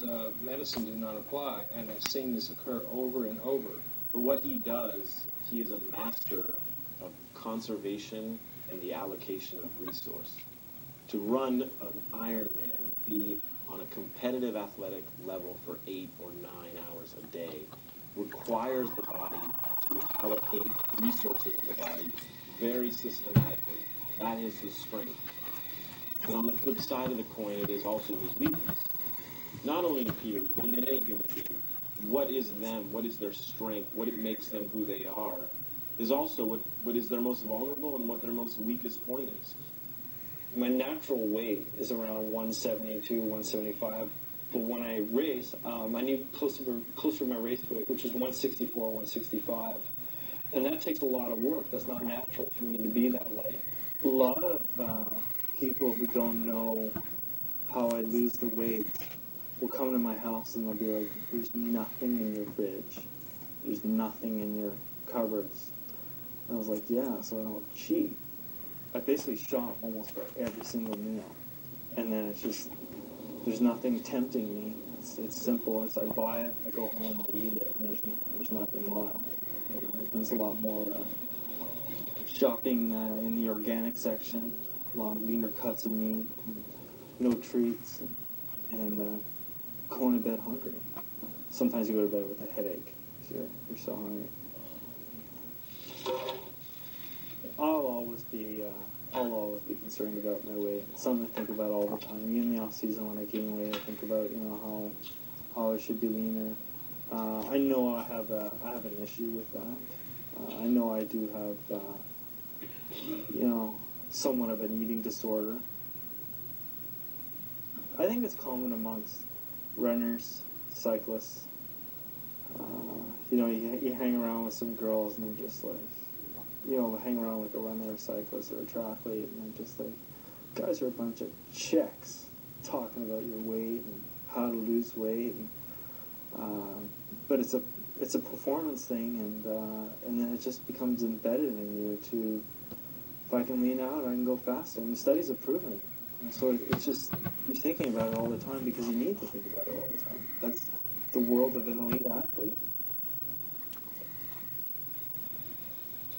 of medicine do not apply, and I've seen this occur over and over. But what he does, he is a master of conservation and the allocation of resource. To run an Ironman, be on a competitive athletic level for 8 or 9 hours a day, requires the body to allocate resources of the body very systematically. That is his strength. But on the flip side of the coin, it is also his weakness. Not only in Peter, but in any human being. What is them, what is their strength, what it makes them who they are, is also what is their most vulnerable and what their most weakest point is. My natural weight is around 172, 175. But when I race, I need closer to my race weight, which is 164, 165. And that takes a lot of work. That's not natural for me to be that light. A lot of people who don't know how I lose the weight will come to my house and they'll be like, there's nothing in your fridge. There's nothing in your cupboards. And I was like, yeah, so I don't cheat. I basically shop almost for every single meal. And then it's just, there's nothing tempting me. It's simple. It's I buy it, I go home, I eat it, and there's nothing left. There's a lot more shopping in the organic section, a lot of leaner cuts of meat, no treats, and going to bed hungry. Sometimes you go to bed with a headache because you're so hungry. I'll always be concerned about my weight. It's something I think about all the time. Even in the off season when I gain weight, I think about how I should be leaner. I know I have an issue with that. I know I do have somewhat of an eating disorder. I think it's common amongst runners, cyclists. You hang around with some girls and they're just like, hang around with a runner or cyclist or a triathlete, and they're just like, guys are a bunch of chicks talking about your weight and how to lose weight. But it's a performance thing, and then it just becomes embedded in you to, if I can lean out, I can go faster. And the studies have proven it. And so it's just, you're thinking about it all the time because you need to think about it all the time. That's the world of an elite athlete.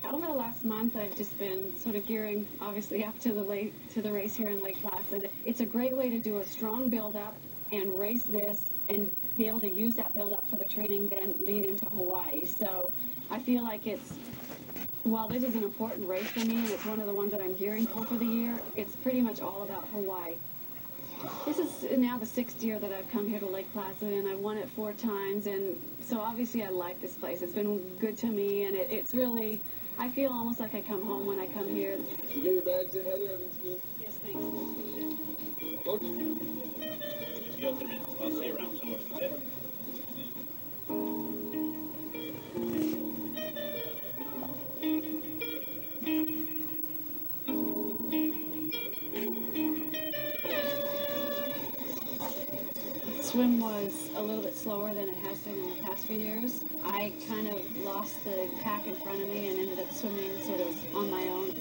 Over the last month, I've just been sort of gearing, obviously, up to the race here in Lake Placid. It's a great way to do a strong build-up and race this and be able to use that build-up for the training, then lead into Hawaii. So I feel like while this is an important race for me, and it's one of the ones that I'm gearing for the year, it's pretty much all about Hawaii. This is now the 6th year that I've come here to Lake Placid, and I've won it 4 times, and so obviously I like this place. It's been good to me, and it's really, I feel almost like I come home when I come here. You get your bags in, Heather? Yes, thanks. Okay. You go 3 minutes. I'll see you around somewhere. Okay? Swim was a little bit slower than it has been in the past few years. I kind of lost the pack in front of me and ended up swimming sort of on my own.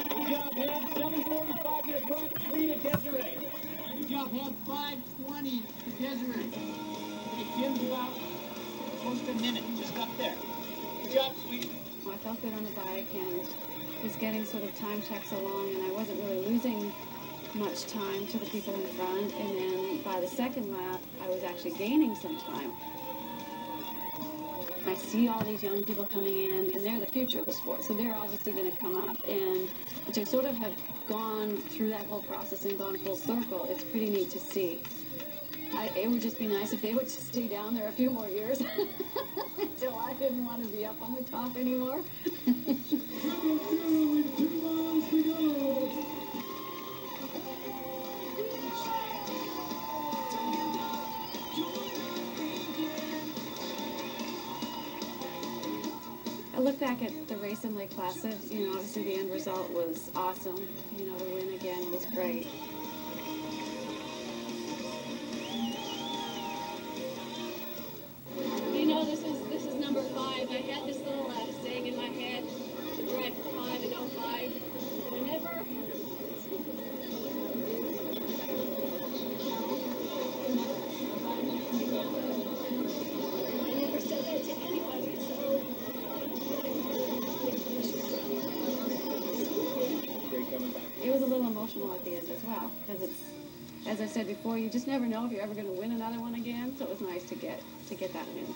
Good job, Head. 5:20 to Desiree. Okay, Jim's about close to a minute, just up there. Good job, sweetie. I felt good on the bike and was getting sort of time checks along, and I wasn't really losing much time to the people in front. And then by the second lap, I was actually gaining some time. I see all these young people coming in, and they're the future of the sport, so they're obviously going to come up. And to sort of have gone through that whole process and gone full circle, it's pretty neat to see. It would just be nice if they would just stay down there a few more years until I didn't want to be up on the top anymore. I look back at the race in Lake Placid, obviously the end result was awesome. To win again was great. This is number because it's, as I said before, you just never know if you're ever going to win another one again. So it was nice to get that win.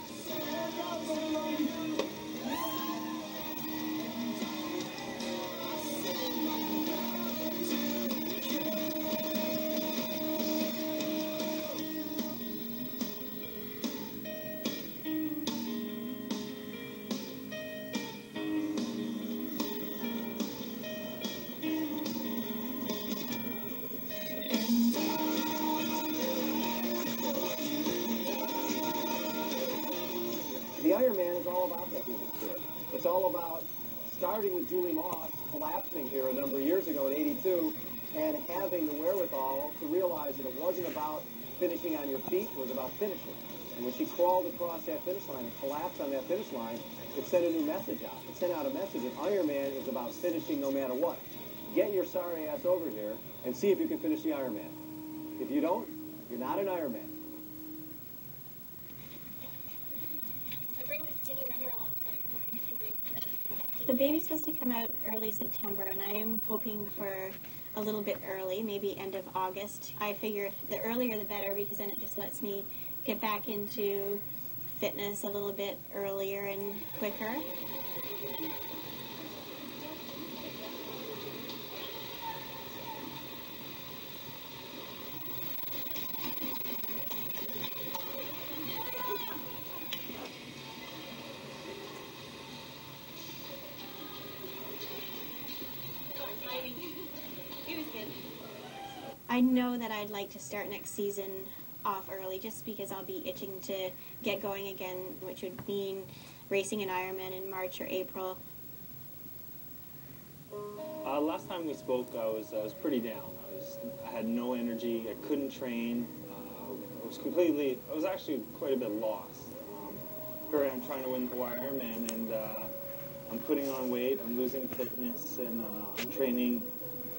The Ironman is all about that human spirit. It's all about starting with Julie Moss collapsing here a number of years ago in '82 and having the wherewithal to realize that it wasn't about finishing on your feet, it was about finishing. And when she crawled across that finish line and collapsed on that finish line, it sent a new message out. It sent out a message that Ironman is about finishing no matter what. Get your sorry ass over here and see if you can finish the Ironman. If you don't, you're not an Ironman. The baby's supposed to come out early September, and I am hoping for a little bit early, maybe end of August. I figure the earlier the better, because then it just lets me get back into fitness a little bit earlier and quicker. I know that I'd like to start next season off early, just because I'll be itching to get going again, which would mean racing an Ironman in March or April. Last time we spoke, I was pretty down. I had no energy. I couldn't train. I was actually quite a bit lost. Here I am trying to win the Ironman, and I'm putting on weight. I'm losing fitness, and I'm training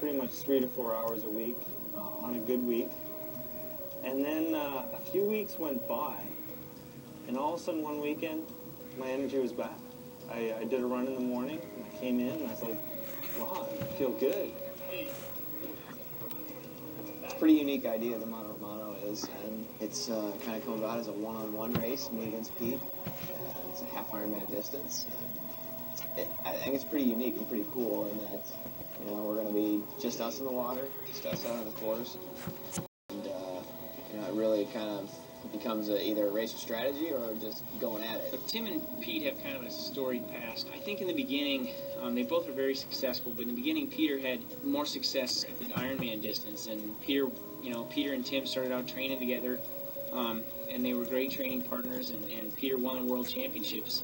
pretty much 3 to 4 hours a week on a good week. And then a few weeks went by, and all of a sudden one weekend, my energy was back. I did a run in the morning, and I came in, and I was like, wow, I feel good. Pretty unique idea, the Mono Mono is, and it's kind of come about as a one-on-one race, me against Pete. It's a half Ironman distance. I think it's pretty unique and pretty cool in that, you know, we're going to be just us in the water, just us out on the course, and you know, it really kind of becomes either a race of strategy or just going at it. But Tim and Pete have kind of a storied past. I think in the beginning, they both are very successful, but in the beginning, Peter had more success at the Ironman distance, and Peter and Tim started out training together, and they were great training partners, and Peter won the world championships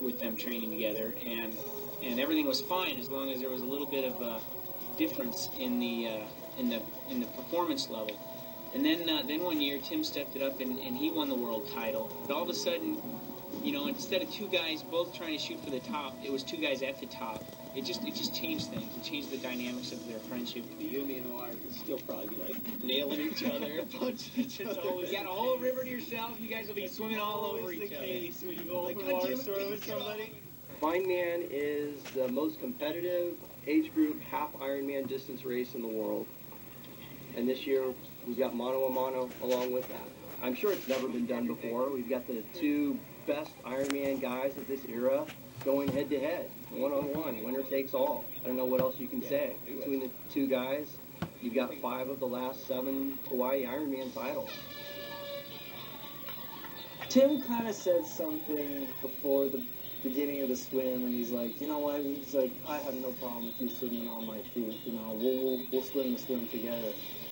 with them training together, and everything was fine as long as there was a little bit of a difference in the performance level. And then one year Tim stepped it up and he won the world title. But all of a sudden, you know, instead of two guys both trying to shoot for the top, it was two guys at the top. It just changed things. It changed the dynamics of their friendship. You and me in the water could still probably be like nailing each other, punching each other. You got a whole river to yourself. You guys will be swimming all over each other. Case when you go over the water story with somebody. Ironman is the most competitive age group half Ironman distance race in the world. And this year, we've got Mono a Mono along with that. I'm sure it's never been done before. We've got the two best Ironman guys of this era going head-to-head, one-on-one, winner takes all. I don't know what else you can say. Between the two guys, you've got 5 of the last 7 Hawaii Ironman titles. Tim kind of said something before the beginning of the swim, and he's like, you know what? He's like, I have no problem with you swimming on my feet. You know, we'll swim the swim together.